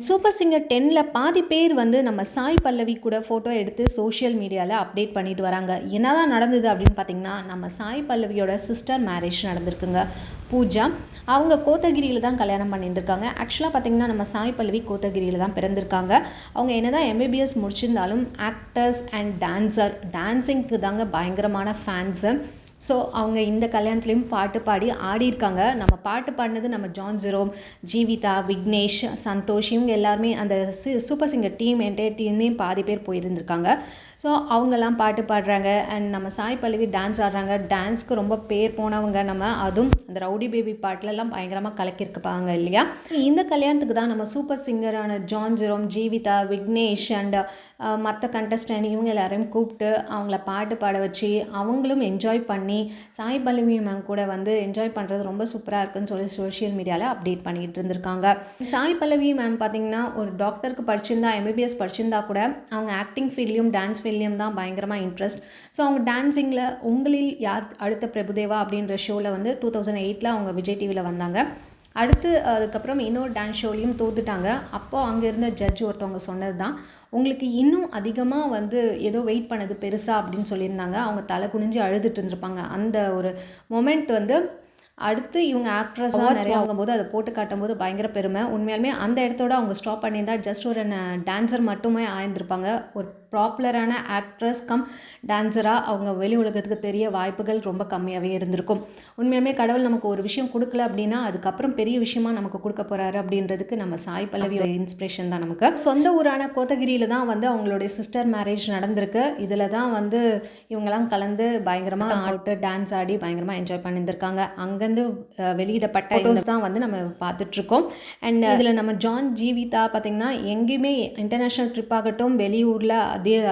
Super singer 10ல் பாதி பேர் வந்து நம்ம சாய் பல்லவி கூட ஃபோட்டோ எடுத்து சோஷியல் மீடியாவில் அப்டேட் பண்ணிட்டு வராங்க. என்னதான் நடந்தது அப்படின்னு பார்த்தீங்கன்னா, நம்ம சாய் பல்லவியோட சிஸ்டர் மேரேஜ் நடந்திருக்குங்க. பூஜா அவங்க கோத்தகிரியில் தான் கல்யாணம் பண்ணியிருந்திருக்காங்க. ஆக்சுவலாக பார்த்திங்கன்னா நம்ம சாய் பல்லவி கோத்தகிரியில் தான் பிறந்திருக்காங்க. அவங்க என்ன தான் எம்பிபிஎஸ் முடிச்சிருந்தாலும் ஆக்டர்ஸ் அண்ட் டான்ஸிங்க்கு தாங்க பயங்கரமான ஃபேன்ஸு. ஸோ அவங்க இந்த கல்யாணத்துலேயும் பாட்டு பாடி ஆடியிருக்காங்க. நம்ம பாட்டு பாடினது நம்ம ஜான் ஜெரோம், ஜீவிதா, விக்னேஷ், சந்தோஷ் இவங்க எல்லாருமே அந்த சூப்பர் சிங்கர் டீம் என்டையர் டீமே பாதி பேர் போயிருந்திருக்காங்க. ஸோ அவங்கெல்லாம் பாட்டு பாடுறாங்க அண்ட் நம்ம சாய் பல்லவி டான்ஸ் ஆடுறாங்க. டான்ஸ்க்கு ரொம்ப பேர் போனவங்க நம்ம. அதுவும் அந்த ரவுடி பேபி பாட்டிலெல்லாம் பயங்கரமாக கலக்கியிருப்பாங்க இல்லையா. இந்த கல்யாணத்துக்கு தான் நம்ம சூப்பர் சிங்கரான John Jerome, Jeevitha, Vignesh and மற்ற கண்டஸ்டன்ட் இவங்க எல்லாரையும் கூப்பிட்டு அவங்கள பாட்டு பாட வச்சு அவங்களும் என்ஜாய் பண்ணி சாய் பல்லவி மேம் கூட வந்து என்ஜாய் பண்ணுறது ரொம்ப சூப்பராக இருக்குன்னு சொல்லி சோஷியல் மீடியாவில் அப்டேட் பண்ணிகிட்டு இருந்திருக்காங்க. சாய் பல்லவி மேம் பார்த்திங்கன்னா ஒரு டாக்டருக்கு படிச்சிருந்தா, எம்பிபிஎஸ் படிச்சிருந்தா கூட அவங்க ஆக்டிங் ஃபீல்ட்லையும் டான்ஸ் ஃபீல்ட்லையும் தான் பயங்கரமாக இன்ட்ரெஸ்ட். ஸோ அவங்க டான்ஸிங்கில் உங்களில் யார் அடுத்த பிரபுதேவா அப்படின்ற ஷோவில் வந்து 2008 அவங்க விஜய் டிவியில் வந்தாங்க. அடுத்து அதுக்கப்புறம் இன்னொரு டான்ஸ் ஷோலையும் தோத்துட்டாங்க. அப்போது அங்கே இருந்த ஜட்ஜ் ஒருத்தவங்க சொன்னது தான், உங்களுக்கு இன்னும் அதிகமாக வந்து ஏதோ வெயிட் பண்ணது பெருசாக அப்படின்னு சொல்லியிருந்தாங்க. அவங்க தலை குனிஞ்சு அழுதுட்டு இருந்திருப்பாங்க. அந்த ஒரு மொமெண்ட் வந்து அடுத்து இவங்க ஆக்ட்ரஸாக நிறைய ஆகும்போது அதை போட்டு காட்டும்போது பயங்கர பெருமை. உண்மையாலுமே அந்த இடத்தோட அவங்க ஸ்டாப் பண்ணியிருந்தா ஜஸ்ட் ஒரு டான்ஸர் மட்டுமே ஆயிருந்திருப்பாங்க. ஒரு பாப்புலரான ஆக்ட்ரஸ் கம் டான்ஸராக அவங்க வெளி உலகத்துக்கு தெரிய வாய்ப்புகள் ரொம்ப கம்மியாகவே இருந்திருக்கும். உண்மையாலுமே கடவுள் நமக்கு ஒரு விஷயம் கொடுக்கல அப்படின்னா அதுக்கப்புறம் பெரிய விஷயமா நமக்கு கொடுக்க போகிறாரு அப்படின்றதுக்கு நம்ம சாய் பல்லவியோட இன்ஸ்பிரேஷன் தான் நமக்கு. சொந்த ஊரான கோத்தகிரியில் தான் வந்து அவங்களுடைய சிஸ்டர் மேரேஜ் நடந்திருக்கு. இதில் தான் வந்து இவங்கெல்லாம் கலந்து பயங்கரமாக ஆட்டு டான்ஸ் ஆடி பயங்கரமாக என்ஜாய் பண்ணியிருந்திருக்காங்க. அங்கேருந்து வெளியிடப்பட்ட ஃபோட்டோஸ் தான் வந்து நம்ம பார்த்துட்ருக்கோம். அண்ட் இதில் நம்ம ஜான், ஜீவிதா பார்த்திங்கன்னா எங்கேயுமே இன்டர்நேஷ்னல் ட்ரிப் ஆகட்டும், வெளியூரில்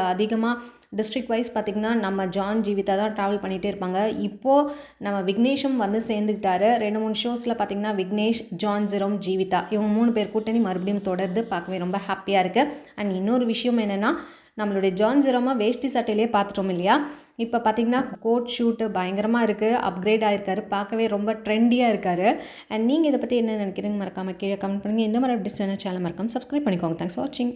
அதிகமாக டிஸ்ட்ரிக்ட் வைஸ் பார்த்திங்கன்னா நம்ம ஜான், ஜீவிதா தான் ட்ராவல் பண்ணிகிட்டே இருப்பாங்க. இப்போது நம்ம விக்னேஷும் வந்து சேர்ந்துக்கிட்டாரு. 2-3 ஷோஸில் பார்த்திங்கன்னா விக்னேஷ், ஜான் ஜெரோம், ஜீவிதா இவங்க 3 பேர் கூட்டணி மறுபடியும் தொடர்ந்து பார்க்கவே ரொம்ப ஹாப்பியாக இருக்குது. அண்ட் இன்னொரு விஷயம் என்னென்னா, நம்மளுடைய ஜான் ஜெரோமா வேஷ்டி சட்டையிலே பார்த்துட்டோம் இல்லையா. இப்போ பார்த்திங்கன்னா கோட் ஷூட்டு பயங்கரமாக இருக்குது, அப்கிரேட் ஆகிருக்காரு, பார்க்கவே ரொம்ப ட்ரெண்டியாக இருக்கார். அண்ட் நீங்கள் இதை பற்றி என்ன நினைக்கிறீங்க மறக்காமல் கீழே கமெண்ட் பண்ணுங்கள். இந்த மாதிரி அப்டேட்ஸ் சேனல் மறக்காமல் சப்ஸ்கிரைப் பண்ணிக்கோங்க. தேங்க்ஸ் ஃபார் வாட்சிங்.